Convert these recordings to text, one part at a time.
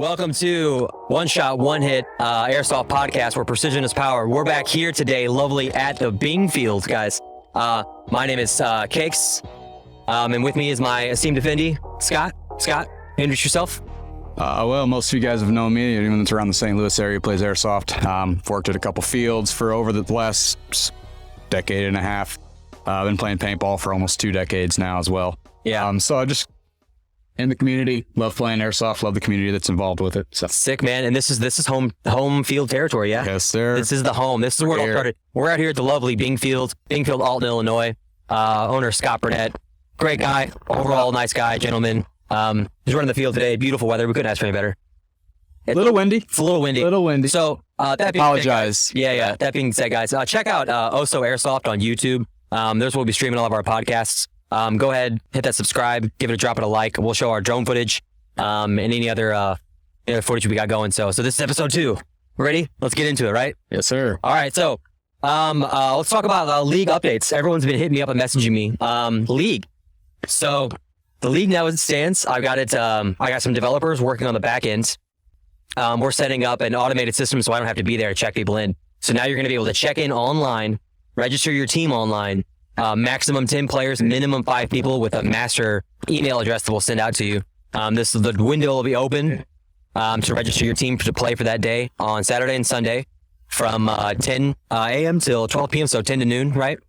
Welcome to One Shot, One Hit Airsoft podcast where precision is power. We're back here today, lovely at the Bing Field, guys. My name is Cakes, and with me is my esteemed defendee, Scott. Scott, introduce yourself. Well, most of you guys have known me. Anyone that's around the St. Louis area plays Airsoft. Worked at a couple fields for over the last decade and a half. I've been playing paintball for almost 2 decades now as well. Yeah. So I just in the community, love playing Airsoft, love the community that's involved with it. So. Sick, man. And this is home field territory, yeah? Yes, sir. This is the home. This is where it all started. We're out here at the lovely Bing Field, Alton, Illinois. Owner Scott Burnett. Great guy. Overall, nice guy, gentleman. He's running the field today. Beautiful weather. We couldn't ask for any better. It's a little windy. It's a little windy. So, that being apologize. Said, yeah. That being said, guys, check out OSOHairsoft on YouTube. There's where we'll be streaming all of our podcasts. Go ahead, hit that subscribe, give it a drop and a like. We'll show our drone footage, and any other footage we got going. So this is episode 2. Ready? Let's get into it, right? Yes, sir. All right. So, let's talk about league updates. Everyone's been hitting me up and messaging me. League. So the league now as it stands, I got some developers working on the back end. We're setting up an automated system so I don't have to be there to check people in. So now you're going to be able to check in online, register your team online. Maximum 10 players, minimum 5 people with a master email address that we'll send out to you. The window will be open to register your team to play for that day on Saturday and Sunday from 10 a.m. till 12 p.m. So 10 to noon, right?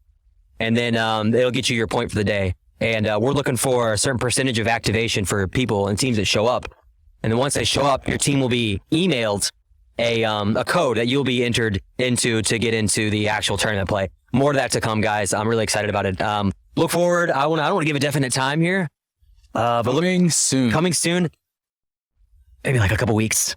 And then it'll get you your point for the day. And we're looking for a certain percentage of activation for people and teams that show up. And then once they show up, your team will be emailed a code that you'll be entered into to get into the actual tournament play. More of that to come, guys. I'm really excited about it. Look forward. I don't want to give a definite time here. But Coming soon. Maybe like a couple weeks.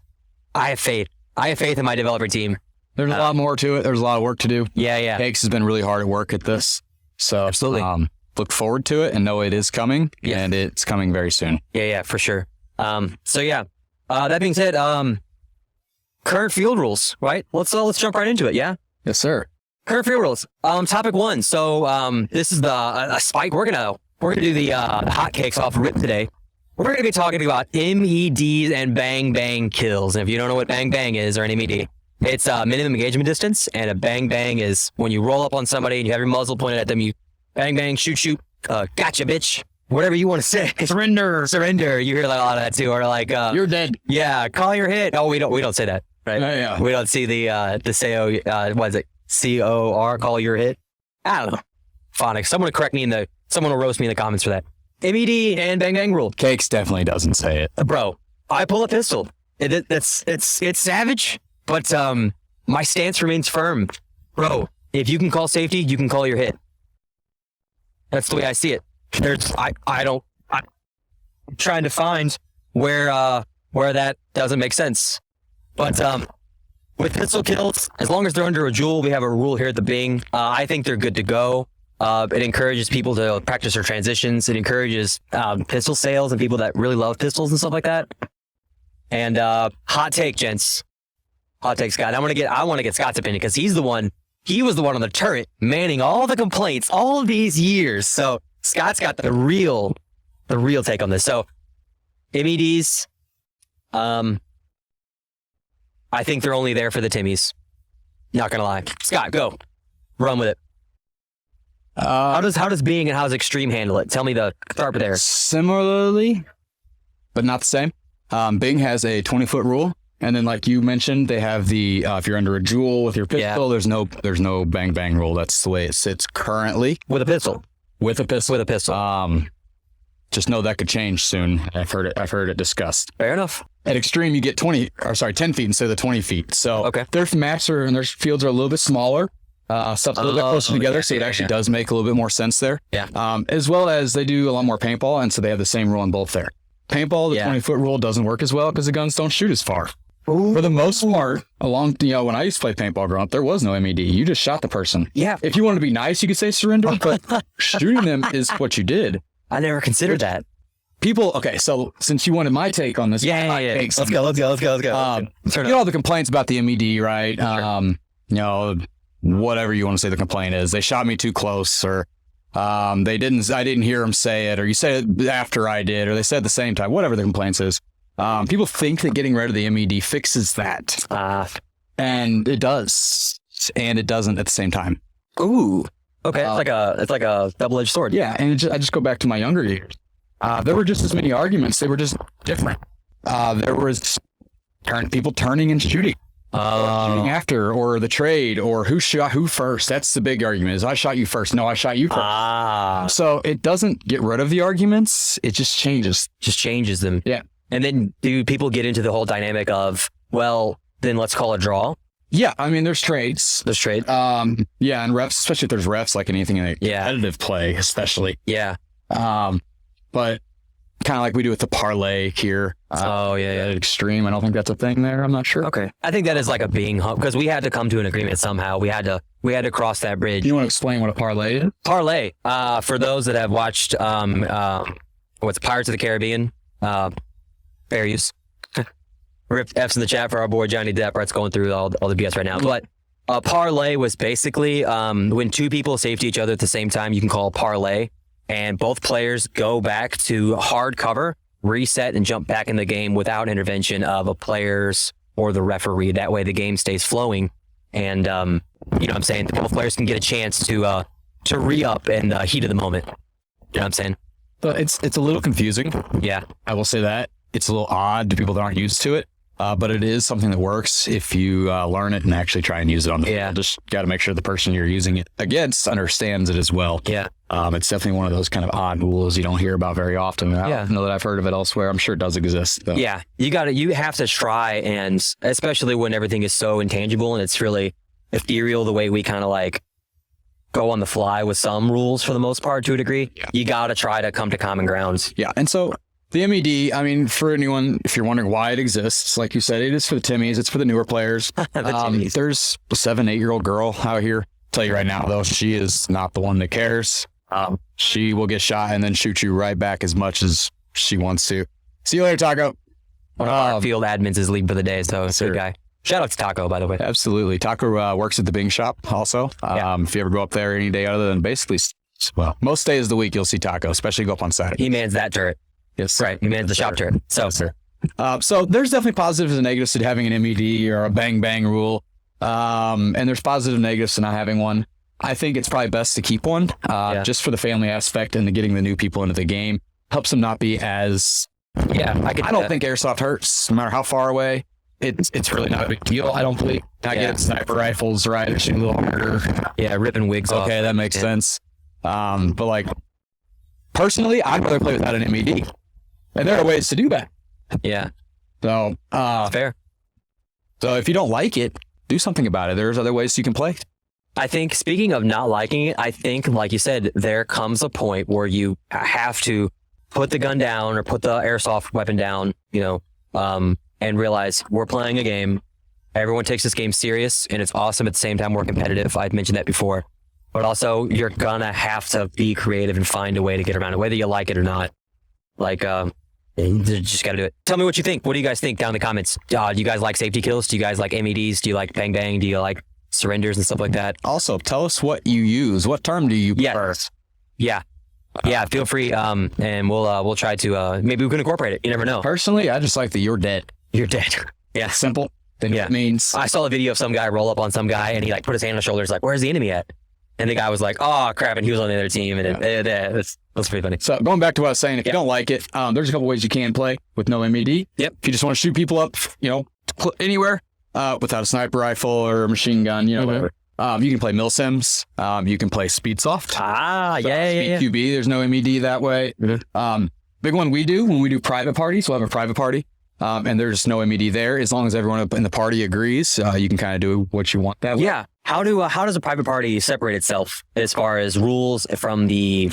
I have faith. In my developer team. There's a lot more to it. There's a lot of work to do. Yeah. Cakes has been really hard at work at this. So absolutely. Look forward to it and know it is coming, and it's coming very soon. Yeah, for sure. That being said, current field rules, right? Let's jump right into it. Yeah. Yes, sir. Current field rules. Topic 1. So, this is a spike. We're gonna do the hotcakes off rip today. We're gonna be talking about MEDs and bang bang kills. And if you don't know what bang bang is or an MED, it's minimum engagement distance. And a bang bang is when you roll up on somebody and you have your muzzle pointed at them. You bang bang, shoot, gotcha, bitch. Whatever you want to say. Surrender. You hear a lot of that too, or like you're dead. Yeah, call your hit. Oh, we don't say that, right? Yeah. We don't see the say what is it? COR, call your hit. I don't know. Phonics. Someone will roast me in the comments for that. MED and bang bang rule. Cakes definitely doesn't say it. Bro, I pull a pistol. It's savage, but my stance remains firm. Bro, if you can call safety, you can call your hit. That's the way I see it. I'm trying to find where that doesn't make sense. But with pistol kills, as long as they're under a jewel, we have a rule here at the Bing. I think they're good to go. It encourages people to practice their transitions. It encourages pistol sales and people that really love pistols and stuff like that. And hot take, gents. Hot take, Scott. I want to get Scott's opinion because he was the one on the turret manning all the complaints all these years. So Scott's got the real take on this. So MEDs, I think they're only there for the Timmies. Not gonna lie. Scott, go. Run with it. How does Bing and how does Extreme handle it? Tell me start there. Similarly, but not the same. Bing has a 20-foot rule, and then like you mentioned, they have the if you're under a jewel with your pistol, there's no bang bang rule. That's the way it sits currently. With a pistol. Just know that could change soon. I've heard it discussed. Fair enough. At Extreme, you get 10 feet instead of the 20 feet. So okay. Their maps and their fields are a little bit smaller. Stuff's a little bit closer together, so it actually does make a little bit more sense there. Yeah. As well as they do a lot more paintball, and so they have the same rule in both there. Paintball, the 20-foot rule doesn't work as well because the guns don't shoot as far. Ooh. For the most part, when I used to play paintball growing up, there was no MED. You just shot the person. Yeah. If you wanted to be nice, you could say surrender, but shooting them is what you did. I never considered that. People, okay, so since you wanted my take on this, yeah. Let's go. All the complaints about the MED, right? Sure. Whatever you want to say the complaint is, they shot me too close, or I didn't hear them say it, or you said it after I did, or they said at the same time, whatever the complaint is. People think that getting rid of the MED fixes that. And it does. And it doesn't at the same time. Ooh. Okay. It's like a double-edged sword. Yeah. And I just go back to my younger years. There were just as many arguments. They were just different. There was people turning and shooting. Shooting after, or the trade, or who shot who first. That's the big argument, is I shot you first. No, I shot you first. So it doesn't get rid of the arguments. It just changes. Just changes them. Yeah. And then do people get into the whole dynamic of, well, then let's call a draw? Yeah. I mean, there's trades. There's trade. Yeah. And refs, especially if there's refs, like anything in a competitive play, especially. Yeah. But kind of like we do with the parlay here. At Extreme. I don't think that's a thing there. I'm not sure. Okay. I think that is like a being hump, because we had to come to an agreement somehow. We had to cross that bridge. You want to explain what a parlay is? Parlay. For those that have watched what's Pirates of the Caribbean, fair use. Rip F's in the chat for our boy Johnny Depp. Brett's going through all the BS right now. But a parlay was basically when two people safety each other at the same time, you can call a parlay. And both players go back to hard cover, reset, and jump back in the game without intervention of a player's or the referee. That way the game stays flowing. And, you know what I'm saying? Both players can get a chance to re-up in the heat of the moment. You know what I'm saying? But it's a little confusing. Yeah. I will say that. It's a little odd to people that aren't used to it. But it is something that works if you learn it and actually try and use it on the field. Just got to make sure the person you're using it against understands it as well. Yeah. It's definitely one of those kind of odd rules you don't hear about very often. I don't know that I've heard of it elsewhere. I'm sure it does exist, though. Yeah. You have to try, and especially when everything is so intangible and it's really ethereal, the way we kind of like go on the fly with some rules for the most part to a degree. Yeah. You got to try to come to common grounds. Yeah. And so the MED, I mean, for anyone, if you're wondering why it exists, like you said, it is for the Timmies. It's for the newer players. There's a 7-8-year-old girl out here. Tell you right now, though, she is not the one that cares. She will get shot and then shoot you right back as much as she wants to. See you later, Taco. One of our field admins is leaving for the day, so it's a good guy. Shout out to Taco, by the way. Absolutely. Taco works at the Bing shop also. If you ever go up there any day other than basically, well, most days of the week, you'll see Taco, especially go up on Saturday. He mans that turret. Yes. Right. He mans the shop turret. So, so there's definitely positives and negatives to having an MED or a bang bang rule. And there's positive and negatives to not having one. I think it's probably best to keep one, just for the family aspect and the getting the new people into the game. Helps them not be as... I don't think Airsoft hurts, no matter how far away. It's really not a big deal, I don't believe. I get sniper rifles, right? They're shooting a little harder. Yeah, ripping wigs off. Okay, that makes sense. But like, personally, I'd rather play without an MED. And there are ways to do that. Yeah. So, fair. So if you don't like it, do something about it. There's other ways you can play. I think, speaking of not liking it, I think, like you said, there comes a point where you have to put the gun down or put the airsoft weapon down, and realize we're playing a game. Everyone takes this game serious, and it's awesome. At the same time, we're competitive. I've mentioned that before. But also, you're going to have to be creative and find a way to get around it, whether you like it or not. Like, you just got to do it. Tell me what you think. What do you guys think down in the comments? Do you guys like safety kills? Do you guys like MEDs? Do you like bang bang? Do you like surrenders and stuff like that? Also, tell us what you use. What term do you prefer? Yeah. Feel free. And we'll try to, maybe we can incorporate it. You never know. Personally, I just like the you're dead. You're dead. Yeah. Simple. Then it means. I saw a video of some guy roll up on some guy and he like put his hand on his shoulders like, where's the enemy at? And the guy was like, oh crap. And he was on the other team. And that's pretty funny. So going back to what I was saying, if you don't like it, there's a couple ways you can play with no MED. Yep. If you just want to shoot people up, anywhere, without a sniper rifle or a machine gun, whatever. You can play milsims. You can play speedsoft. QB. There's no MED that way. Big one we do when we do private parties. We'll have a private party, and there's no MED there. As long as everyone in the party agrees, you can kind of do what you want that way. Yeah. How does a private party separate itself as far as rules from the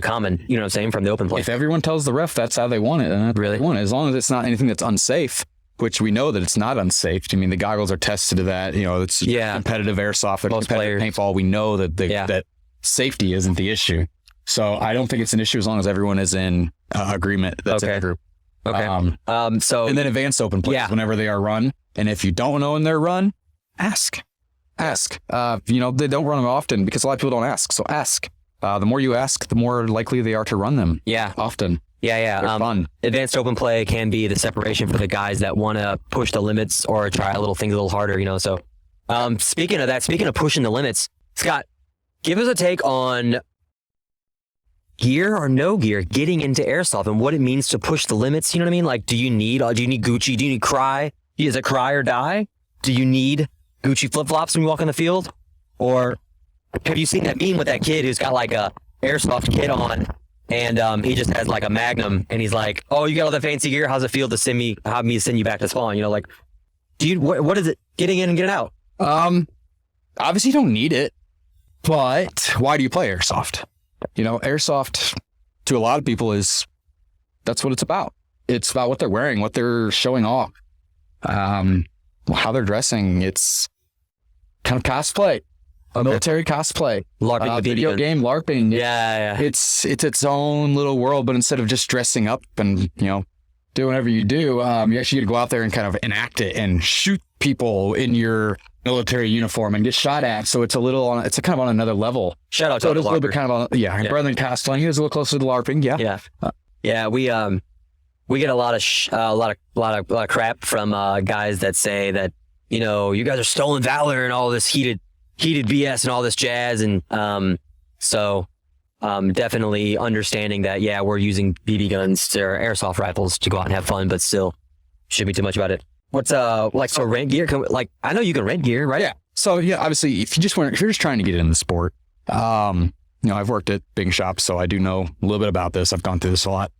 common? You know what I'm saying? From the open play. If everyone tells the ref that's how they want it, then that's really what they want it. As long as it's not anything that's unsafe. Which we know that it's not unsafe. I mean, the goggles are tested to that. It's competitive airsoft, or competitive paintball. We know that that safety isn't the issue. So I don't think it's an issue as long as everyone is in agreement. That's in the group. Okay. And then advanced open plays whenever they are run. And if you don't know when they're run, ask. They don't run them often because a lot of people don't ask. So ask. The more you ask, the more likely they are to run them. Yeah. Often. Yeah. They're fun. Advanced open play can be the separation for the guys that want to push the limits or try a little things a little harder, So, speaking of pushing the limits, Scott, give us a take on gear or no gear getting into airsoft and what it means to push the limits. You know what I mean? Like, do you need Gucci? Do you need Cry? Is it Cry or die? Do you need Gucci flip-flops when you walk on the field? Or have you seen that meme with that kid who's got like a airsoft kit on and he just has like a Magnum and he's like, oh, you got all the fancy gear? How's it feel to send you back to spawn? Like, what is it getting in and getting out? Obviously you don't need it, but why do you play airsoft? Airsoft to a lot of people that's what it's about. It's about what they're wearing, what they're showing off, how they're dressing. It's kind of cosplay, military cosplay, LARPing, video game LARPing. Yeah. It's its own little world, but instead of just dressing up and, do whatever you do, you actually get to go out there and kind of enact it and shoot people in your military uniform and get shot at. So it's it's kind of on another level. Shout out to so it's a little LARPer. bit kind of rather than cosplaying, it's a little closer to LARPing. Yeah. We get a lot of crap from guys that say that you guys are stolen valor and all this heated BS and all this jazz, and definitely understanding that we're using BB guns or airsoft rifles to go out and have fun, but still shouldn't be too much about it. What's so rent gear? I know you can rent gear, right? Yeah. So obviously if you're just trying to get in the sport, I've worked at big shops, so I do know a little bit about this. I've gone through this a lot.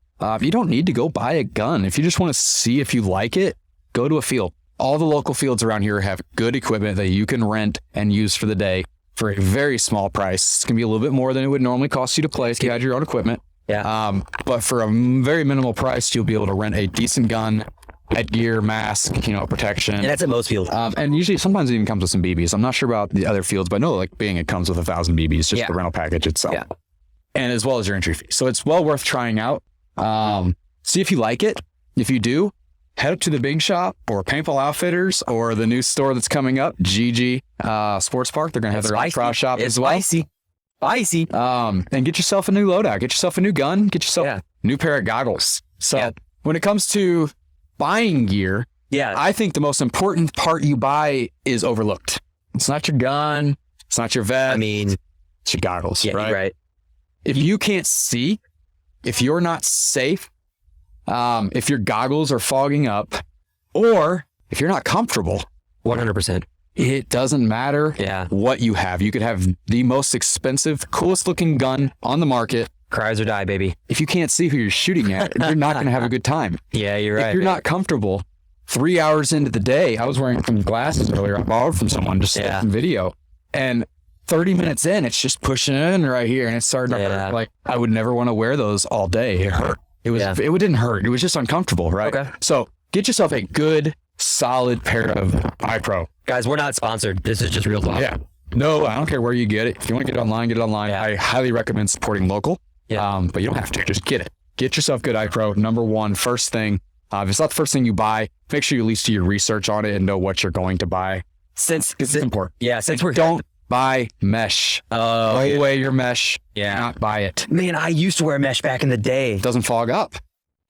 You don't need to go buy a gun. If you just want to see if you like it, go to a field. All the local fields around here have good equipment that you can rent and use for the day for a very small price. It's going to be a little bit more than it would normally cost you to play if you had your own equipment. Yeah. But for a very minimal price, you'll be able to rent a decent gun, headgear, mask, protection. And that's at most fields. And usually sometimes it even comes with some BBs. I'm not sure about the other fields, but I know it comes with 1,000 BBs, just the rental package itself. Yeah. And as well as your entry fee. So it's well worth trying out. See if you like it. If you do, head up to the big shop or Paintball Outfitters or the new store that's coming up, GG Sports Park. They're going to have their own cross shop as well. Spicy. And get yourself a new loadout. Get yourself a new gun. Get yourself a new pair of goggles. So when it comes to buying gear, I think the most important part you buy is overlooked. It's not your gun. It's not your vest. It's your goggles, right? If you can't see, if you're not safe, if your goggles are fogging up, or if you're not comfortable, 100%. It doesn't matter what you have. You could have the most expensive, coolest looking gun on the market. Cries or die, baby. If you can't see who you're shooting at, you're not going to have a good time. Yeah, you're right. If you're not comfortable, 3 hours into the day, I was wearing some glasses earlier. I borrowed from someone just some video. And 30 minutes in, it's just pushing in right here. And it's starting to hurt. Like, I would never want to wear those all day. It hurt. It didn't hurt. It was just uncomfortable, right? Okay. So get yourself a good, solid pair of iPro. Guys, we're not sponsored. This is just real talk. Yeah. No, I don't care where you get it. If you want to get it online, get it online. I highly recommend supporting local. Yeah. But you don't have to. Just get it. Get yourself good iPro. Number one, first thing. If it's not the first thing you buy, make sure you at least do your research on it and know what you're going to buy. Because it's important. Yeah. Don't buy mesh. Throw away your mesh. Yeah. Do not buy it. Man, I used to wear mesh back in the day. It doesn't fog up.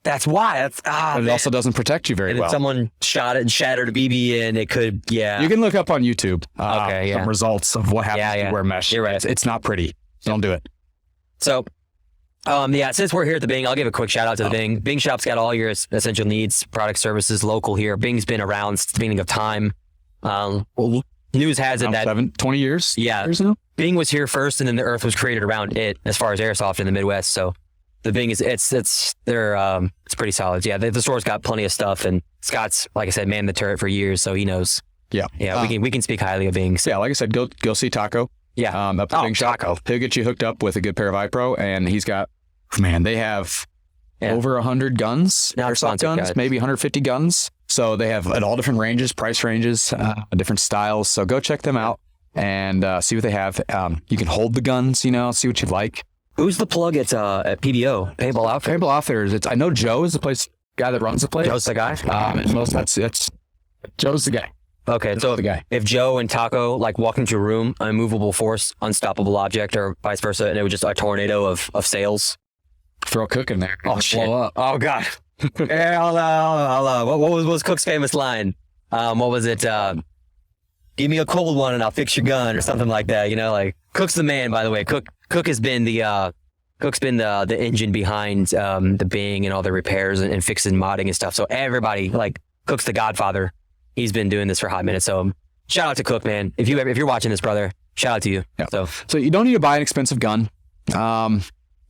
That's why. But it also doesn't protect you very well. If someone shot it and shattered a BB and it could, You can look up on YouTube some results of what happens if you wear mesh. You're right. It's not pretty. Don't do it. So, since we're here at the Bing, I'll give a quick shout out to the Bing. Bing Shop's got all your essential needs, product services, local here. Bing's been around since the beginning of time. News has it that 20 years. Yeah. Years now? Bing was here first, and then the Earth was created around it as far as airsoft in the Midwest. So the Bing is it's pretty solid. Yeah, the store's got plenty of stuff, and Scott's, like I said, manned the turret for years, so he knows. Yeah. We can speak highly of Bing. So. Yeah, like I said, go see Taco. Yeah. Up the Bing Shop. Taco. He'll get you hooked up with a good pair of iPro, and he's got, they have over 100 guns, airsoft guns, maybe 150 guns. So they have at all different ranges, price ranges, different styles. So go check them out and see what they have. You can hold the guns, see what you like. Who's the plug at PBO? Paintball Outfitters? Paintball Outfitters. I know Joe is the guy that runs the place. Joe's the guy? Joe's the guy. Okay, so the guy. If Joe and Taco walk into a room, unmovable force, unstoppable object, or vice versa, and it was just a tornado of sales, Throw Cook in there. Oh shit! Blow up. Oh god! Yeah, what was Cook's famous line? What was it? Give me a cold one and I'll fix your gun, or something like that. You know, like Cook's the man. By the way, Cook has been the engine behind the Bing and all the repairs and fixing modding and stuff. So everybody, like, Cook's the godfather. He's been doing this for a hot minute. So shout out to Cook, man. If you're watching this, brother, shout out to you. Yeah. So you don't need to buy an expensive gun.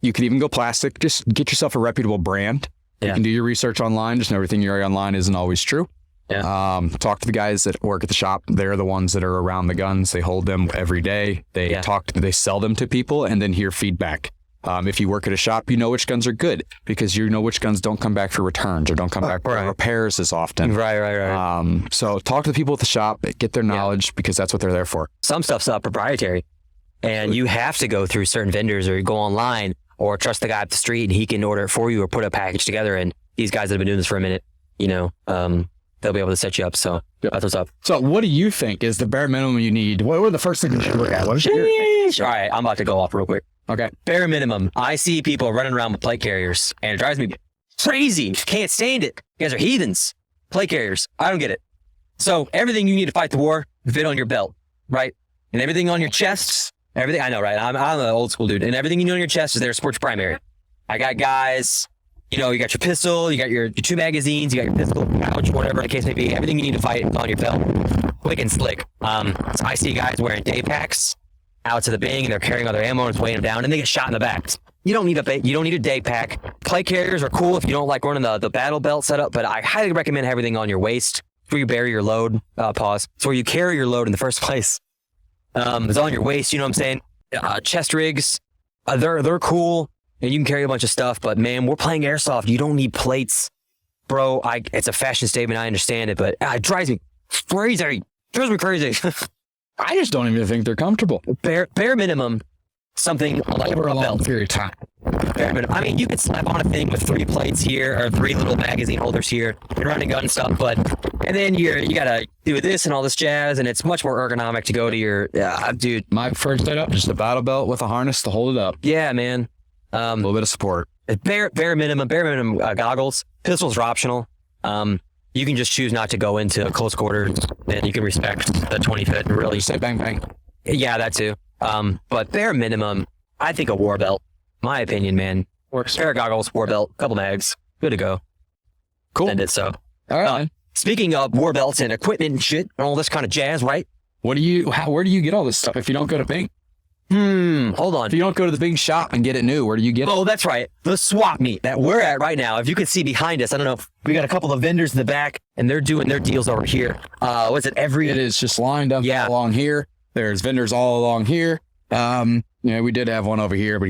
You could even go plastic. Just get yourself a reputable brand. Yeah. You can do your research online. Just know everything you read online isn't always true. Yeah. Talk to the guys that work at the shop. They're the ones that are around the guns. They hold them every day. They they sell them to people and then hear feedback. If you work at a shop, you know which guns are good because you know which guns don't come back for returns or don't come back for repairs as often. Right. So talk to the people at the shop, get their knowledge because that's what they're there for. Some stuff's proprietary, and you have to go through certain vendors or go online or trust the guy up the street and he can order it for you or put a package together. And these guys that have been doing this for a minute, you know, they'll be able to set you up. So that's what's up. So what do you think is the bare minimum you need? What are the first things you should look at? All right, I'm about to go off real quick. Okay. Bare minimum. I see people running around with plate carriers and it drives me crazy. Can't stand it. You guys are heathens. Plate carriers. I don't get it. So everything you need to fight the war, fit on your belt, right? And everything on your chest, everything, I know, right? I'm an old school dude. And everything you need on your chest is there to support your primary. I got guys, you know, you got your pistol, you got your 2 magazines, you got your pistol pouch, whatever the case may be. Everything you need to fight is on your belt. Quick and slick. So I see guys wearing day packs out to the Bing and they're carrying all their ammo and it's weighing them down and they get shot in the back. You don't need a day pack. Plate carriers are cool if you don't like running the battle belt setup, but I highly recommend everything on your waist. It's where you bury your load. It's where you carry your load in the first place. It's on your waist, you know what I'm saying? Chest rigs, they're cool and you can carry a bunch of stuff, but man, we're playing airsoft. You don't need plates. Bro, it's a fashion statement. I understand it, but it drives me crazy. I just don't even think they're comfortable. Bare minimum, something like over a long belt. period of time. Bare minimum. I mean, you could slap on a thing with 3 plates here or 3 little magazine holders here and running gun stuff, and then you gotta do this and all this jazz, and it's much more ergonomic to go to your dude. My preferred setup, just a battle belt with a harness to hold it up. Yeah, man. A little bit of support. Bare minimum goggles. Pistols are optional. You can just choose not to go into close quarters, and you can respect the 20-foot and really say bang bang. Yeah, that too. But bare minimum, I think a war belt. My opinion, man. Works. Pair of goggles, war belt, couple mags, good to go. Cool. Send it. So, all right. Speaking of war belts and equipment and shit and all this kind of jazz, right? Where do you get all this stuff if you don't go to Bing? Hold on. If you don't go to the Bing shop and get it new, where do you get it? Oh, that's right. The swap meet that we're at right now. If you can see behind us, I don't know if we got a couple of vendors in the back and they're doing their deals over here. It is just lined up along here. There's vendors all along here. We did have one over here, but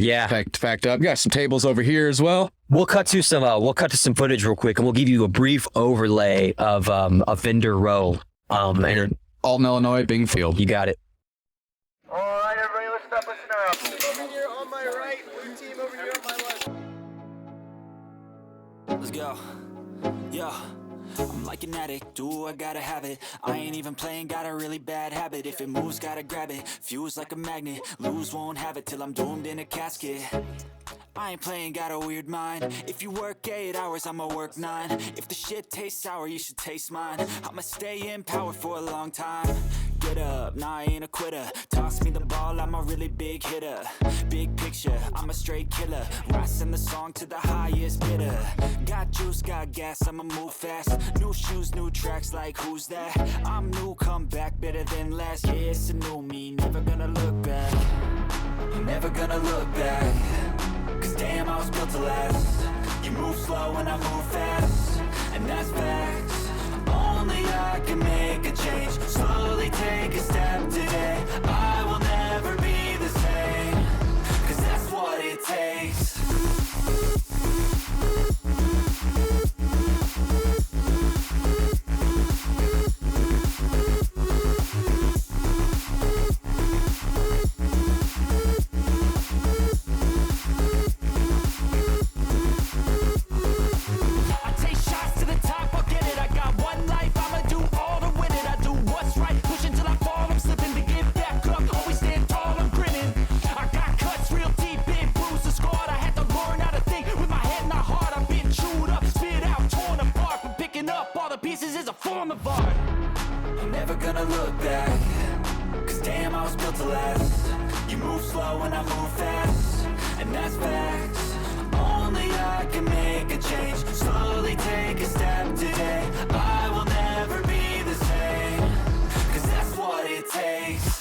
packed up. We got some tables over here as well. We'll cut to some footage real quick and we'll give you a brief overlay of a vendor row. Alton, Illinois, Bing Field. You got it. All right, everybody, listen up. Over here on my right, blue team over here on my left. Let's go. Yo, I'm like an addict, do I gotta have it. I ain't even playing, got a really bad habit. If it moves, gotta grab it. Fuse like a magnet, lose, won't have it till I'm doomed in a casket. I ain't playing, got a weird mind. If you work 8 hours, I'ma work 9. If the shit tastes sour, you should taste mine. I'ma stay in power for a long time. Get up, nah, I ain't a quitter. Toss me the ball, I'm a really big hitter. Big picture, I'm a straight killer. Rising the song to the highest bidder. Got juice, got gas, I'ma move fast. New shoes, new tracks, like who's that? I'm new, come back, better than last. Yeah, it's a new me, never gonna look back. Never gonna look back. Cause damn, I was built to last. You move slow and I move fast, and that's facts. Only I can make a change. Slowly take a step today. I will never be the same. Cause that's what it takes. Fall Cause damn, I was built to last. You move slow and I move fast, and that's facts. Only I can make a change. Slowly take a step today. I will never be the same, cause that's what it takes.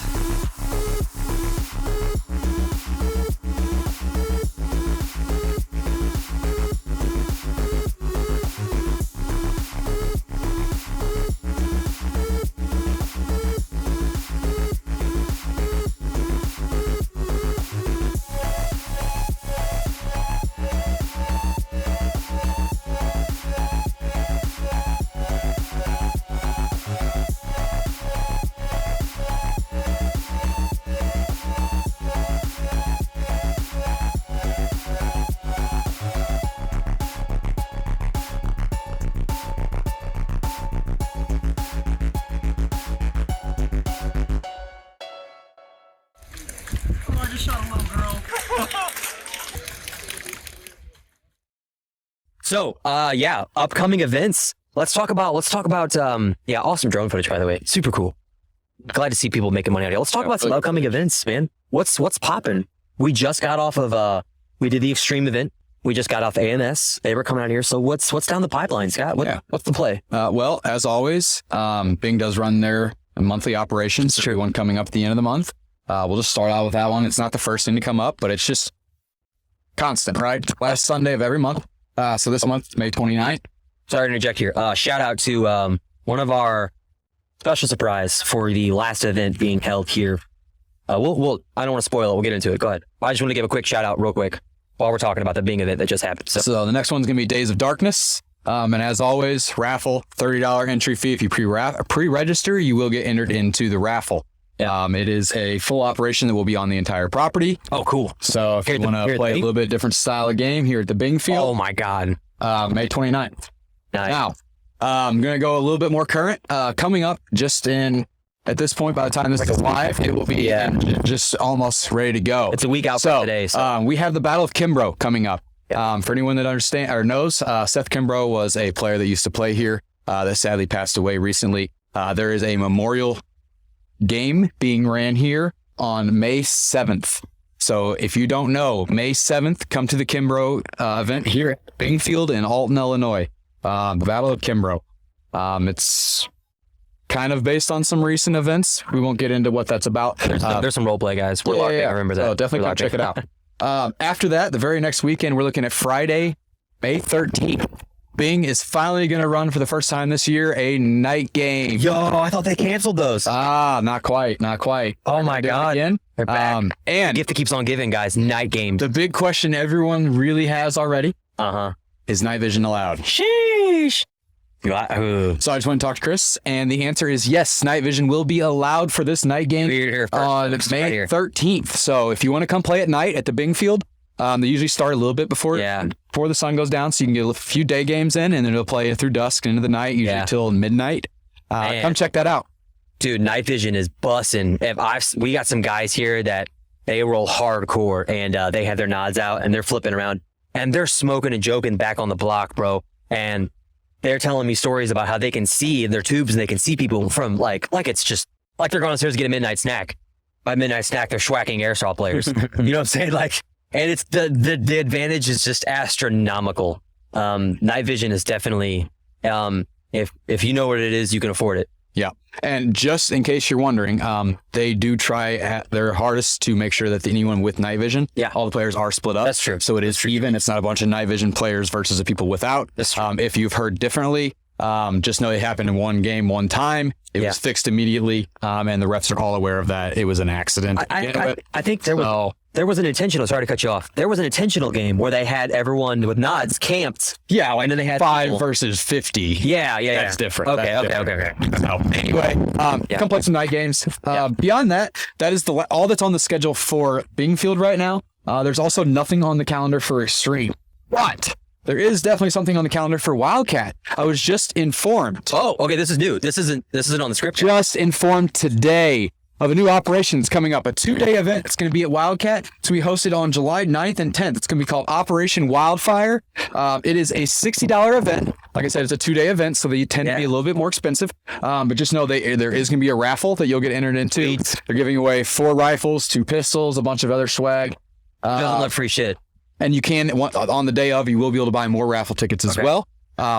Oh, I just shot a little girl. So, yeah, upcoming events. Let's talk about, yeah, awesome drone footage, by the way. Super cool. Glad to see people making money out of it. Let's talk about some upcoming events, man. What's popping? We just got off of, we did the Extreme event. We just got off AMS. They were coming out here. So what's down the pipeline, Scott? What's the play? Well, as always, Bing does run their monthly operations. There's one coming up at the end of the month. We'll just start out with that one. It's not the first thing to come up, but it's just constant, right? Last Sunday of every month. So this month, May 29th. Sorry to interject here. Shout out to one of our special surprise for the last event being held here. We'll I don't want to spoil it. We'll get into it. Go ahead. I just want to give a quick shout out real quick while we're talking about the Bing event that just happened. So the next one's going to be Days of Darkness. And as always, raffle, $30 entry fee. If you pre-register, you will get entered into the raffle. It is a full operation that will be on the entire property. Oh, cool. So if you want to play a little bit different style of game here at the Bing Field. Oh my God. May 29th. Nice. Now, I'm going to go a little bit more current. Coming up at this point, by the time this is live, it will be just almost ready to go. It's a week out from today. So. We have the Battle of Kimbrough coming up. For anyone that understands or knows, Seth Kimbrough was a player that used to play here that sadly passed away recently. There is a memorial game being ran here on May 7th. So if you don't know, May 7th, come to the Kimbrough event here at Bing Field in Alton, Illinois. The Battle of Kimbrough. It's kind of based on some recent events. We won't get into what that's about. There's some role play, guys. We're LARPing. I remember that. So definitely come check it out. After that, the very next weekend, we're looking at Friday, May 13th. Bing is finally going to run for the first time this year a night game. Yo, I thought they canceled those. Not quite. Oh my God. Again. They're back. And gift that keeps on giving, guys. Night games. The big question everyone really has already. Is night vision allowed? Sheesh. So I just want to talk to Chris, and the answer is yes. Night vision will be allowed for this night game on May 13th. So if you want to come play at night at the Bing Field, they usually start a little bit before the sun goes down, so you can get a few day games in, and then it'll play through dusk into the night, usually till midnight. Come check that out, dude. Night vision is bussin'. We got some guys here that they roll hardcore, and they have their nods out, and they're flipping around, and they're smoking and joking back on the block, bro. And they're telling me stories about how they can see in their tubes, and they can see people from like it's just like they're going upstairs to get a midnight snack. By midnight snack, they're schwacking airsoft players. You know what I'm saying? Like. And it's the advantage is just astronomical. Night vision is definitely, if you know what it is, you can afford it. Yeah. And just in case you're wondering, they do try their hardest to make sure that anyone with night vision, all the players are split up. That's true. So it is even. It's not a bunch of night vision players versus the people without. That's true. If you've heard differently, just know it happened in one game, one time. It was fixed immediately, and the refs are all aware of that. It was an accident. I think there was an intentional. Sorry to cut you off. There was an intentional game where they had everyone with nods camped. Yeah, and then they had 5 versus 50. Yeah. That's different. Okay. So, anyway, come play some night games. Beyond that, that is all that's on the schedule for Bing Field right now. There's also nothing on the calendar for Extreme, but there is definitely something on the calendar for Wildcat. I was just informed. Oh, okay. This is new. This isn't on the script. Just informed today of a new operation that's coming up, a 2-day event. It's going to be at Wildcat. It's going to be hosted on July 9th and 10th. It's going to be called Operation Wildfire. It is a $60 event. Like I said, it's a 2-day event, so they tend to be a little bit more expensive. But just know there is going to be a raffle that you'll get entered into. They're giving away 4 rifles, 2 pistols, a bunch of other swag. Doesn't love free shit. And you can, on the day of, you will be able to buy more raffle tickets as well.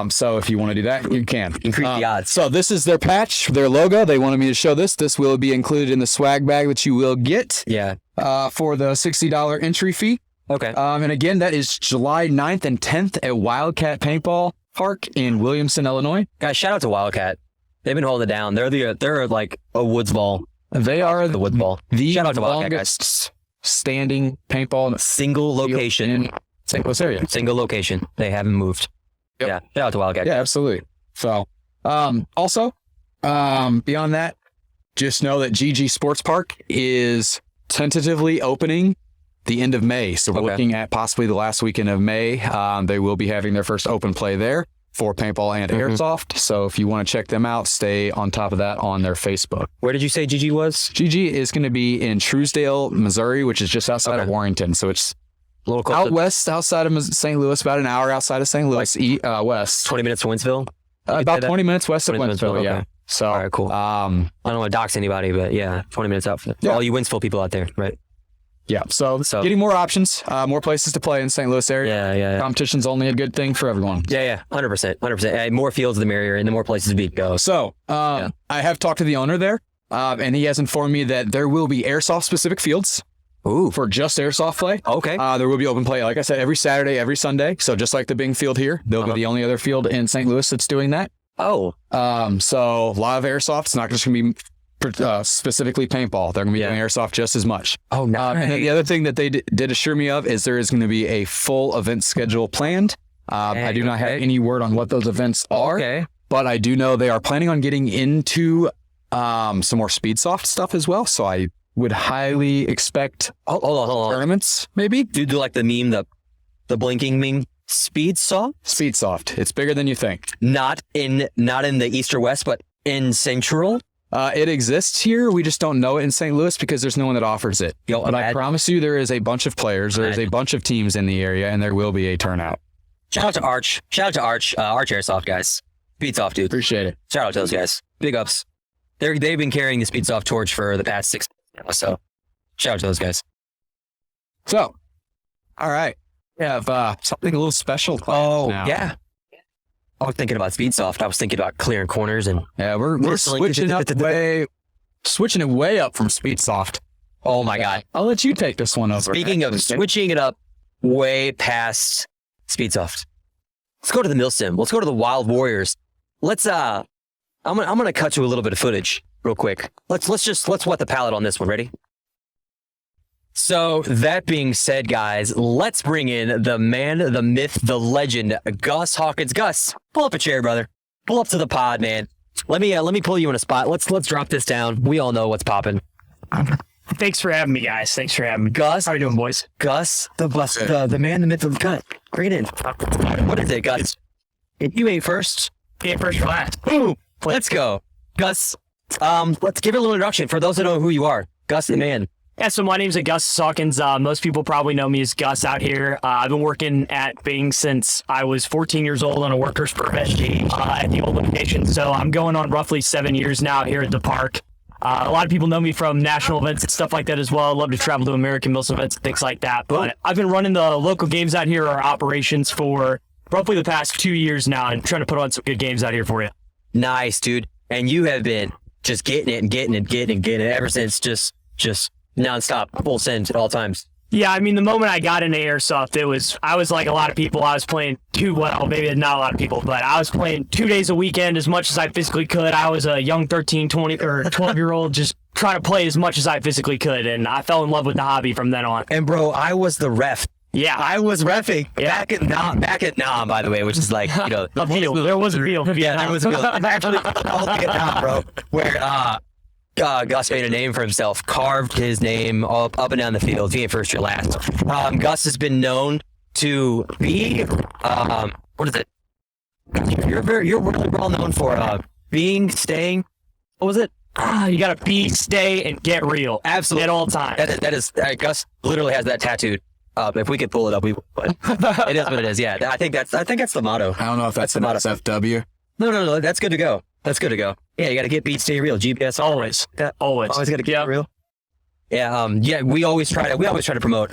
So if you want to do that, you can. Increase the odds. So this is their patch, their logo. They wanted me to show this. This will be included in the swag bag that you will get for the $60 entry fee. Okay. And again, that is July 9th and 10th at Wildcat Paintball Park in Williamson, Illinois. Guys, shout out to Wildcat. They've been holding it down. They're like a woods ball. They are the woods ball. The shout out to Wildcat, longest guys. Standing paintball single location in St. Louis area. Single location. They haven't moved. Yep. Yeah. Shout out to Wildcat. Yeah, absolutely. So, also, beyond that, just know that GG Sports Park is tentatively opening the end of May. So we're looking at possibly the last weekend of May. They will be having their first open play there for paintball and airsoft. So if you want to check them out, stay on top of that on their Facebook. Where did you say GG was? GG is going to be in Truesdale, Missouri, which is just outside of Warrenton. So it's a little out west, outside of St. Louis, about an hour outside of St. Louis, west. 20 minutes to Winsville? About 20 minutes west of Winsville, yeah. Okay. So, all right, cool. I don't want to dox anybody, but 20 minutes out for all you Winsville people out there, right? Yeah, so getting more options, more places to play in St. Louis area. Yeah. Competition's only a good thing for everyone. Yeah, 100%. More fields the merrier, and the more places we go. So, I have talked to the owner there, and he has informed me that there will be airsoft-specific fields. Ooh. For just airsoft play. Okay. There will be open play, like I said, every Saturday, every Sunday. So just like the Bing field here, they'll be the only other field in St. Louis that's doing that. Oh. So a lot of airsoft. It's not just going to be specifically paintball. They're going to be doing airsoft just as much. Oh, no. And then the other thing that they did assure me of is there is going to be a full event schedule planned. I do not have any word on what those events are, but I do know they are planning on getting into some more Speedsoft stuff as well. So I would highly expect hold on. Tournaments, maybe. Do like the meme, the blinking meme. Speedsoft? Speedsoft. It's bigger than you think. Not in the East or West, but in Central. It exists here. We just don't know it in St. Louis because there's no one that offers it. But I promise you, there is a bunch of players. There is a bunch of teams in the area, and there will be a turnout. Shout out to Arch. Arch Airsoft guys. Speedsoft, dude. Appreciate it. Shout out to those guys. Big ups. They've been carrying the Speedsoft torch for the past 6 months. So shout out to those guys. So, all right. We have something a little special. Now. Yeah. I was thinking about Speedsoft. I was thinking about clearing corners and we're switching it way up from Speedsoft. Oh my God. I'll let you take this one over. Speaking of switching it up way past Speedsoft, let's go to the Milsim. Let's go to the Wild Warriors. Let's I'm gonna cut to a little bit of footage real quick. Let's wet the palate on this one. Ready? So that being said, guys, let's bring in the man, the myth, the legend, Gus Hawkins. Gus, pull up a chair, brother. Pull up to the pod, man. Let me pull you in a spot. Let's drop this down. We all know what's popping. Thanks for having me, guys. Thanks for having me. Gus, how are you doing, boys? Gus, the man, the myth, the gut. Bring it in. What is it, Gus? You ate first. Ate first for last. Boom. Let's go, Gus. Let's give it a little introduction for those that know who you are. Gus, the man. Yeah, so my name's Gus Hawkins. Most people probably know me as Gus out here. I've been working at Bing since I was 14 years old on a workers permit at the old location. So I'm going on roughly 7 years now here at the park. A lot of people know me from national events and stuff like that as well. I love to travel to American Mills events and things like that. But I've been running the local games out here, our operations, for roughly the past 2 years now, and trying to put on some good games out here for you. Nice, dude. And you have been just getting it ever since, just nonstop, full send at all times. Yeah, I mean, the moment I got into Airsoft, I was like a lot of people. I was playing maybe not a lot of people, but I was playing 2 days a weekend as much as I physically could. I was a young 13, 20, or 12-year-old just trying to play as much as I physically could, and I fell in love with the hobby from then on. And bro, I was the ref. Yeah. I was reffing back at Nam, by the way, which is like, you know. There was a field. Yeah, there was a field. Actually, Nam, bro, where Gus made a name for himself, carved his name up and down the field, being first or last. Gus has been known to be, what is it? You're really well known for staying, what was it? You gotta be, stay, and get real. Absolutely. At all times. That is Gus literally has that tattooed. If we could pull it up, we would. It is what it is. Yeah, I think that's the motto. I don't know if that's the motto. SFW. No. That's good to go. Yeah, you got to get beat, stay real. GPS Always. Always got to get real. Yeah. We always try to promote.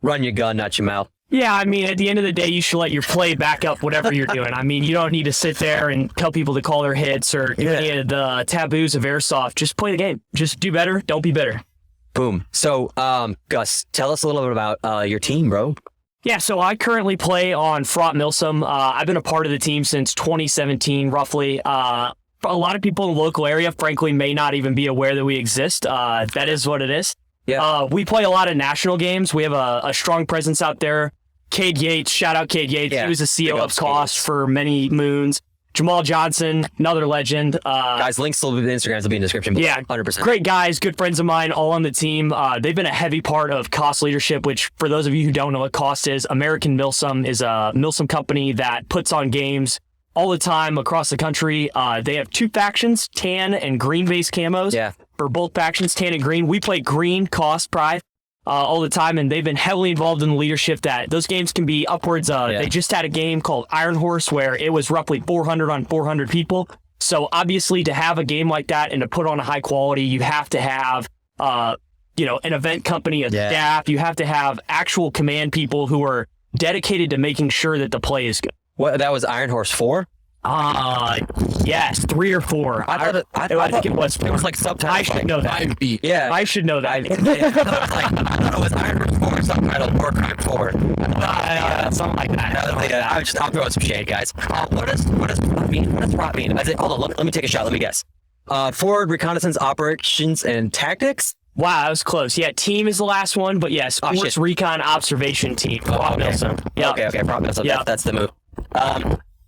Run your gun, not your mouth. Yeah, I mean, at the end of the day, you should let your play back up whatever you're doing. I mean, you don't need to sit there and tell people to call their hits or do any of the taboos of Airsoft. Just play the game. Just do better. Don't be bitter. Boom. So, Gus, tell us a little bit about your team, bro. Yeah, so I currently play on Fraught Milsom. I've been a part of the team since 2017, roughly. A lot of people in the local area, frankly, may not even be aware that we exist. That is what it is. Yeah. We play a lot of national games. We have a strong presence out there. Cade Yates, shout out Cade Yates. Yeah. He was a CO of Cost for many moons. Jamal Johnson, another legend. Guys, links to the Instagrams will be in the description below. Yeah, 100%. Great guys, good friends of mine, all on the team. They've been a heavy part of Cost leadership, which for those of you who don't know what Cost is, American Milsom is a Milsom company that puts on games all the time across the country. They have two factions, tan and green-based camos. Yeah. For both factions, tan and green. We play green, Cost, Pride. All the time, and they've been heavily involved in the leadership. That those games can be upwards. They just had a game called Iron Horse where it was roughly 400 on 400 people. So obviously, to have a game like that and to put on a high quality, you have to have, an event company, a staff. You have to have actual command people who are dedicated to making sure that the play is good. What, that was Iron Horse 4? Yes, 3 or 4. I think it was 4. It was like subtitle. I should know that. Yeah. I should know that. I thought it was Iron Horse 4, subtitle War Crime 4. Something like that. I'll throw some shade, guys. What does Fraught mean? What does Fraught mean? Hold on, let me take a shot. Let me guess. Forward reconnaissance operations and tactics. Wow, that was close. Yeah, team is the last one, but yes, Force Recon Observation Team. Okay. Milsom. Yeah. Okay, Fraught Milsom. Yeah. That's the move.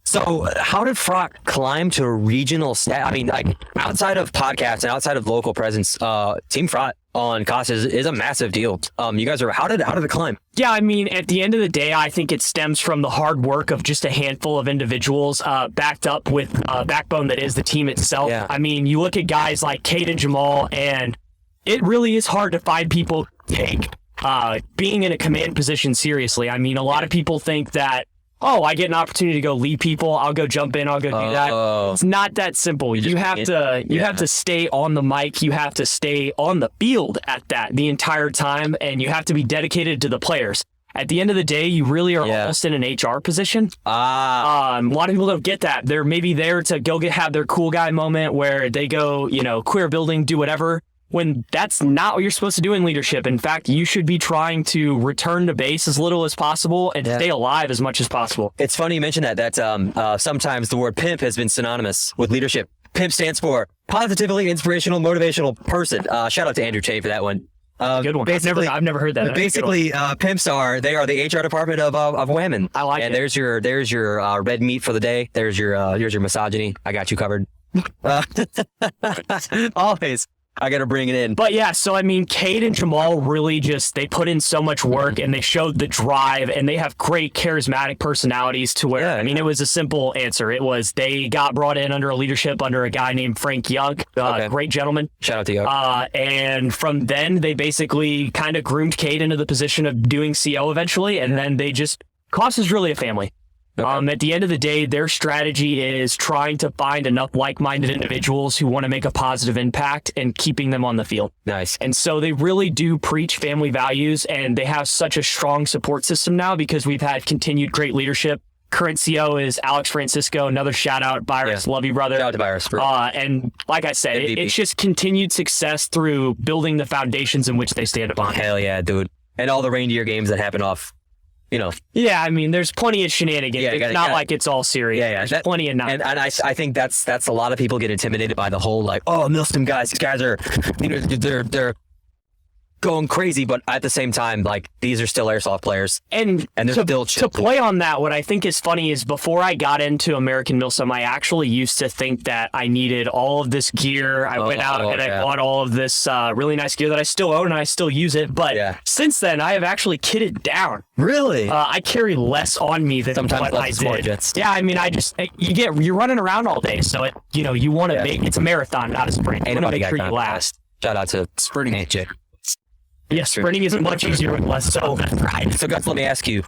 So how did Fraught climb to a regional stat? I mean, like outside of podcasts and outside of local presence, Team Fraught on Cost is a massive deal. You guys how did it climb? Yeah, I mean, at the end of the day, I think it stems from the hard work of just a handful of individuals backed up with a backbone that is the team itself. Yeah. I mean, you look at guys like Cade and Jamal, and it really is hard to find people who take being in a command position seriously. I mean, a lot of people think that, I get an opportunity to go lead people, I'll go jump in, I'll go do that. It's not that simple. You have to stay on the mic, you have to stay on the field at that the entire time, and you have to be dedicated to the players. At the end of the day, you really are almost in an HR position. A lot of people don't get that. They're maybe there to go have their cool guy moment where they go, queer building, do whatever, when that's not what you're supposed to do in leadership. In fact, you should be trying to return to base as little as possible and stay alive as much as possible. It's funny you mention that sometimes the word pimp has been synonymous with leadership. Pimp stands for positively inspirational, motivational person. Shout out to Andrew Che for that one. Good one. I've never heard that. Basically, pimps they are the HR department of women. I like it. And there's your red meat for the day. There's your misogyny. I got you covered. Always. I got to bring it in. But yeah, so I mean, Cade and Jamal really they put in so much work and they showed the drive and they have great charismatic personalities to where, I mean, it was a simple answer. It was they got brought in under a guy named Frank Young, great gentleman. Shout out to Young. And from then they basically kind of groomed Cade into the position of doing CO eventually. And then Cost is really a family. Okay. At the end of the day, their strategy is trying to find enough like-minded individuals who want to make a positive impact and keeping them on the field. Nice. And so they really do preach family values, and they have such a strong support system now because we've had continued great leadership. Current CO is Alex Francisco. Another shout out, Virus. Yeah. Love you, brother. Shout out to Virus. And like I said, it's just continued success through building the foundations in which they stand upon. Hell yeah, dude. And all the reindeer games that happen off. Yeah, I mean, there's plenty of shenanigans. It's not like it's all serious. Yeah. There's plenty of nonsense. And I think that's a lot of people get intimidated by the whole Milston guys. These guys are, they're going crazy, but at the same time, like these are still airsoft players, And they're still to chill. play on that, what I think is funny is before I got into American Milsim, I actually used to think that I needed all of this gear. I went out and I bought all of this really nice gear that I still own and I still use it. But since then, I have actually kitted down. Really? I carry less on me than Sometimes what less I is more, did. Jets. Yeah, I mean, you're running around all day, so you want to make it's a marathon, not a sprint. You want to make sure you last. Shout out to sprinting AJ. Yeah, sprinting is much easier with less. So right. So guys, let me ask you.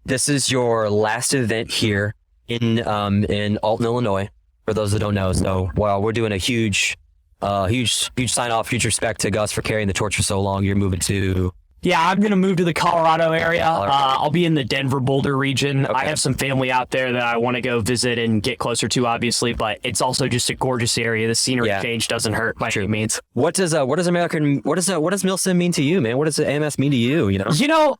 This is your last event here in Alton, Illinois. For those that don't know, so we're doing a huge sign off, huge respect to Gus for carrying the torch for so long. You're moving to. Yeah, I'm going to move to the Colorado area. I'll be in the Denver, Boulder region. I have some family out there that I want to go visit and get closer to, obviously, but it's also just a gorgeous area. The scenery change doesn't hurt by any means. What does Milsim mean to you, man? What does the AMS mean to you, You know,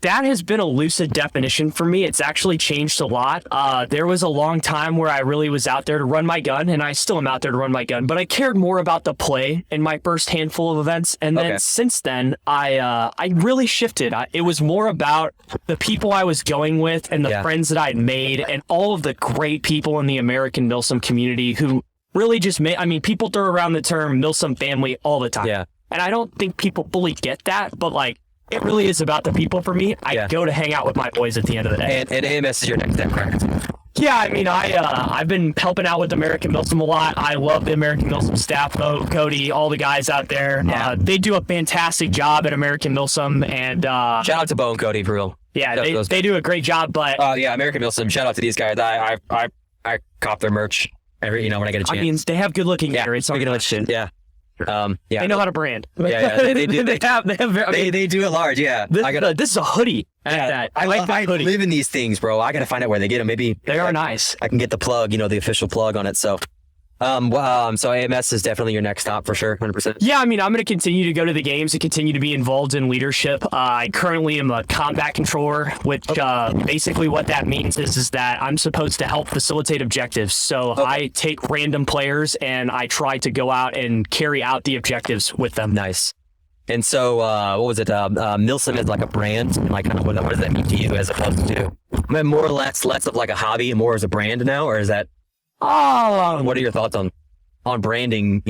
that has been a lucid definition for me. It's actually changed a lot. There was a long time where I really was out there to run my gun, and I still am out there to run my gun, but I cared more about the play in my first handful of events. And then since then, I really shifted. It was more about the people I was going with and the friends that I'd made and all of the great people in the American Milsim community who really just made, I mean, people throw around the term Milsim family all the time. Yeah. And I don't think people fully get that, but like, it really is about the people for me. I go to hang out with my boys at the end of the day. And AMS is your next step, correct? Yeah, I mean, I've been helping out with American Milsim a lot. I love the American Milsim staff, Cody, all the guys out there. Yeah. They do a fantastic job at American Milsim. And shout out to Bo and Cody, for real. Yeah, they do a great job. But American Milsim, shout out to these guys. I cop their merch when I get a chance. I mean, they have good looking gear. It's something shit. Yeah. They know how to brand. They do. They do it large. Yeah, this is a hoodie. I like that hoodie. I live in these things, bro. I gotta find out where they get them. Maybe they are nice. I can get the plug, the official plug on it. So, so AMS is definitely your next stop for sure, 100%. Yeah, I mean, I'm going to continue to go to the games and continue to be involved in leadership. I currently am a combat controller, which basically what that means is that I'm supposed to help facilitate objectives. So I take random players and I try to go out and carry out the objectives with them. Nice. And so, what was it? Milsim is like a brand. Like, what does that mean to you as opposed to more or less of like a hobby and more as a brand now, or is that? What are your thoughts on branding?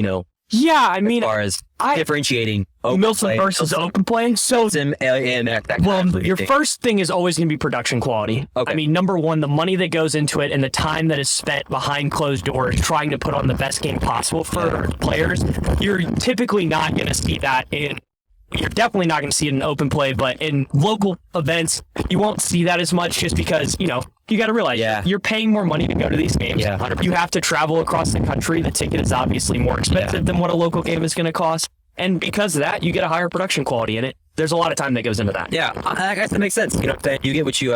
Yeah, I mean, as far as differentiating Milsim versus open play. So, your first thing is always going to be production quality. Okay. I mean, number one, the money that goes into it and the time that is spent behind closed doors trying to put on the best game possible for players. You're typically not going to see that you're definitely not going to see it in open play, but in local events, you won't see that as much just because, you got to realize you're paying more money to go to these games. Yeah, 100%. You have to travel across the country. The ticket is obviously more expensive than what a local game is going to cost. And because of that, you get a higher production quality in it. There's a lot of time that goes into that. Yeah, I guess that makes sense. You get what you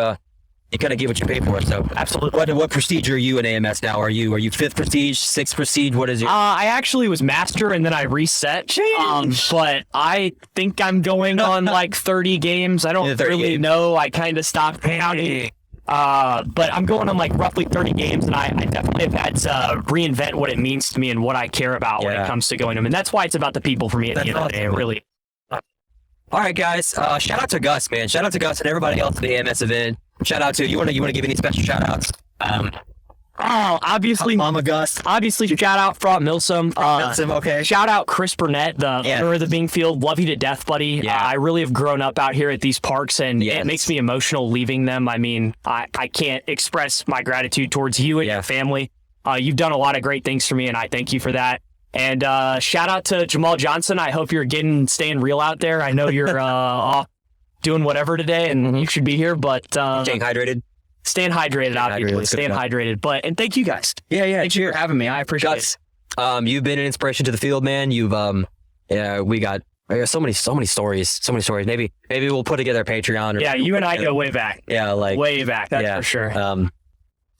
kind of get what you pay for. So absolutely. What prestige are you in AMS now? Are you 5th prestige, 6th prestige? What is your? I actually was master and then I reset. But I think I'm going on like 30 games. I don't really know. I kind of stopped counting. But I'm going on like roughly 30 games, and I definitely have had to reinvent what it means to me and what I care about when it comes to going to them. And that's why it's about the people for me at the end of the day, really. All right, guys. Shout out to Gus, man. Shout out to Gus and everybody else at the AMS event. Shout out to you. Want to give any special shout outs? Obviously, Mama Gus. Obviously, shout out Front Milsim. Okay. Shout out Chris Burnett, the owner of the Bing Field. Love you to death, buddy. Yeah. I really have grown up out here at these parks, and it makes me emotional leaving them. I mean, I can't express my gratitude towards you and your family. You've done a lot of great things for me, and I thank you for that. And shout out to Jamal Johnson. I hope you're staying real out there. I know you're off doing whatever today, and you should be here, but staying hydrated. Staying hydrated, obviously. Staying hydrated. And thank you guys. Yeah. Thanks for having me. I appreciate it. You've been an inspiration to the field, man. You've we got so many stories. Maybe we'll put together a Patreon. You and I go way back. Yeah, like way back. That's for sure.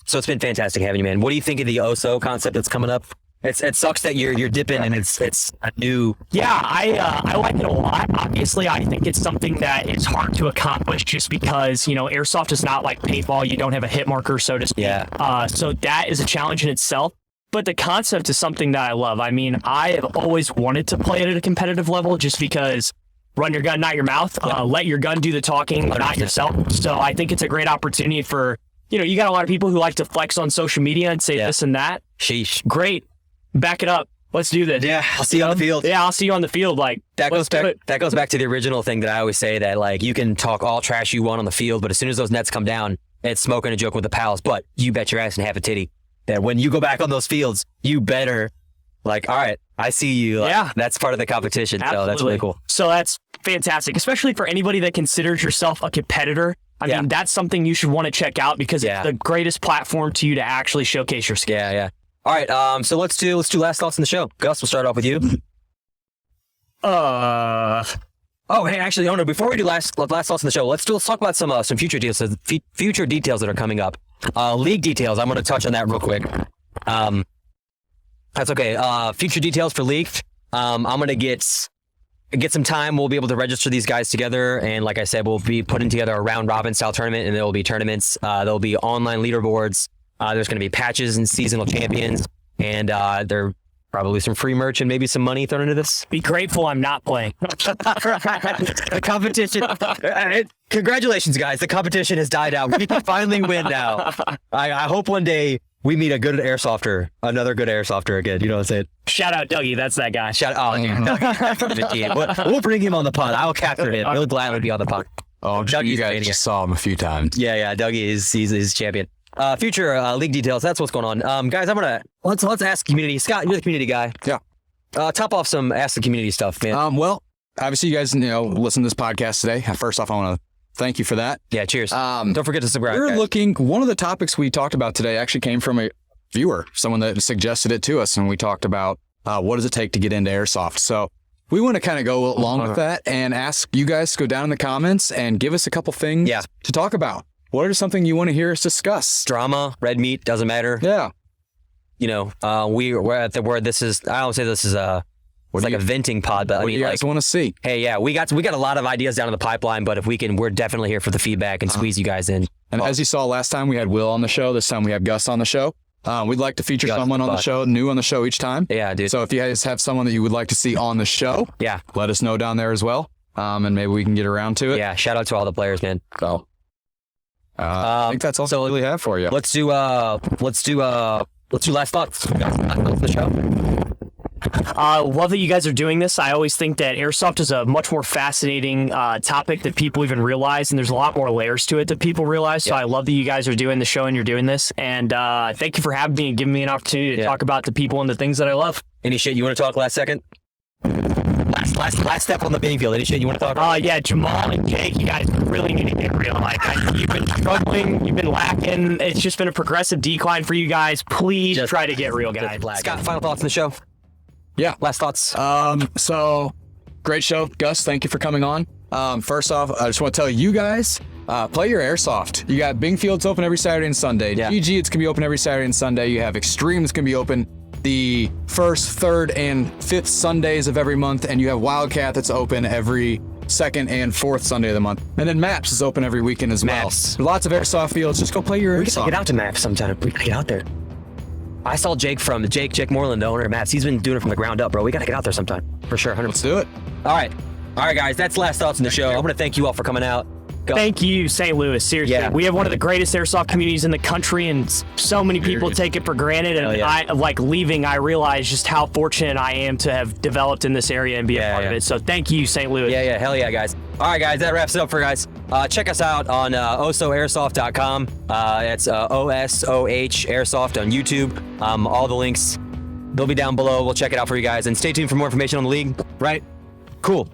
So it's been fantastic having you, man. What do you think of the OSO concept that's coming up? It sucks that you're dipping and it's a new. Yeah, I like it a lot. Obviously, I think it's something that is hard to accomplish just because airsoft is not like paintball. You don't have a hit marker, so to speak. Yeah. So that is a challenge in itself. But the concept is something that I love. I mean, I have always wanted to play it at a competitive level just because run your gun, not your mouth. Let your gun do the talking, not yourself. So I think it's a great opportunity for, you got a lot of people who like to flex on social media and say this and that. Sheesh. Great. Back it up. Let's do this. Yeah, I'll see you on the field. Yeah, I'll see you on the field. Like that goes back to the original thing that I always say, that like you can talk all trash you want on the field, but as soon as those nets come down, it's smoking and joking with the pals. But you bet your ass and half a titty that when you go back on those fields, you better like, all right, I see you. Like, that's part of the competition. Absolutely. So that's really cool. So that's fantastic, especially for anybody that considers yourself a competitor. I mean, that's something you should want to check out because it's the greatest platform to you to actually showcase your skills. Yeah. All right, so let's do last thoughts on the show. Gus, we'll start off with you. Oh, hey, actually, no. Before we do last thoughts on the show, let's talk about some future details that are coming up. League details. I'm going to touch on that real quick. That's okay. Future details for league. I'm going to get some time. We'll be able to register these guys together, and like I said, we'll be putting together a round robin style tournament, and there will be tournaments. There'll be online leaderboards. There's going to be patches and seasonal champions, and there probably some free merch and maybe some money thrown into this. Be grateful I'm not playing. The competition. Congratulations, guys. The competition has died out. We can finally win now. I hope one day we meet another good airsofter again. You know what I'm saying? Shout out Dougie. That's that guy. We'll bring him on the pod. I'll capture him. He'll gladly be on the pod. Oh, you guys just saw him a few times. Yeah. Dougie he's champion. Future league details. That's what's going on. Guys, let's ask community. Scott, you're the community guy. Yeah. Top off some ask the community stuff, man. Well, obviously you guys listen to this podcast today. First off, I want to thank you for that. Yeah. Cheers. Don't forget to subscribe. One of the topics we talked about today actually came from a viewer, someone that suggested it to us, and we talked about what does it take to get into airsoft. So we want to kind of go along with that and ask you guys to go down in the comments and give us a couple things to talk about. What is something you want to hear us discuss? Drama, red meat, doesn't matter. Yeah. We're at the word. This is, I don't say this is like a venting pod, but I mean, you guys want to see? Hey, we got a lot of ideas down in the pipeline, but if we can, we're definitely here for the feedback and squeeze you guys in. And as you saw last time, we had Will on the show. This time we have Gus on the show. We'd like to feature someone on the show, new on the show each time. Yeah, dude. So if you guys have someone that you would like to see on the show, let us know down there as well. And maybe we can get around to it. Yeah, shout out to all the players, man. So I think that's all I really have for you. Let's do last thoughts on the show. Love that you guys are doing this. I always think that airsoft is a much more fascinating topic that people even realize, and there's a lot more layers to it that people realize. So I love that you guys are doing the show and you're doing this. And thank you for having me and giving me an opportunity to talk about the people and the things that I love. Any shit you want to talk last second? Last step on the playing field. Any shit you want to talk about? Yeah, Jamal and Jake, you guys really need to get real. Like, you've been struggling, you've been lacking. It's just been a progressive decline for you guys. Please try to get real, guys. Scott, final thoughts on the show? Yeah. Last thoughts? So great show. Gus, thank you for coming on. First off, I just want to tell you guys, play your airsoft. You got Bing Fields open every Saturday and Sunday. Yeah. GG, it's going to be open every Saturday and Sunday. You have Extreme, it's going to be open the first, third, and fifth Sundays of every month. And you have Wildcat that's open every second and fourth Sunday of the month. And then Maps is open every weekend as well. Lots of airsoft fields. Just go play your airsoft. We gotta get out to Maps sometime. We gotta get out there. I saw Jake Moreland, the owner of Maps. He's been doing it from the ground up, bro. We gotta get out there sometime. For sure, 100%. Let's do it. All right, guys. That's last thoughts on the show. I want to thank you all for coming out. Thank you, St. Louis. Seriously, we have one of the greatest airsoft communities in the country, and so many people take it for granted. And I realize just how fortunate I am to have developed in this area and be a part of it. So thank you, St. Louis. Yeah, hell yeah, guys. All right, guys, that wraps it up for guys. Check us out on OSOHairsoft.com. It's OSOH Airsoft on YouTube. All the links, they'll be down below. We'll check it out for you guys, and stay tuned for more information on the league. Right? Cool.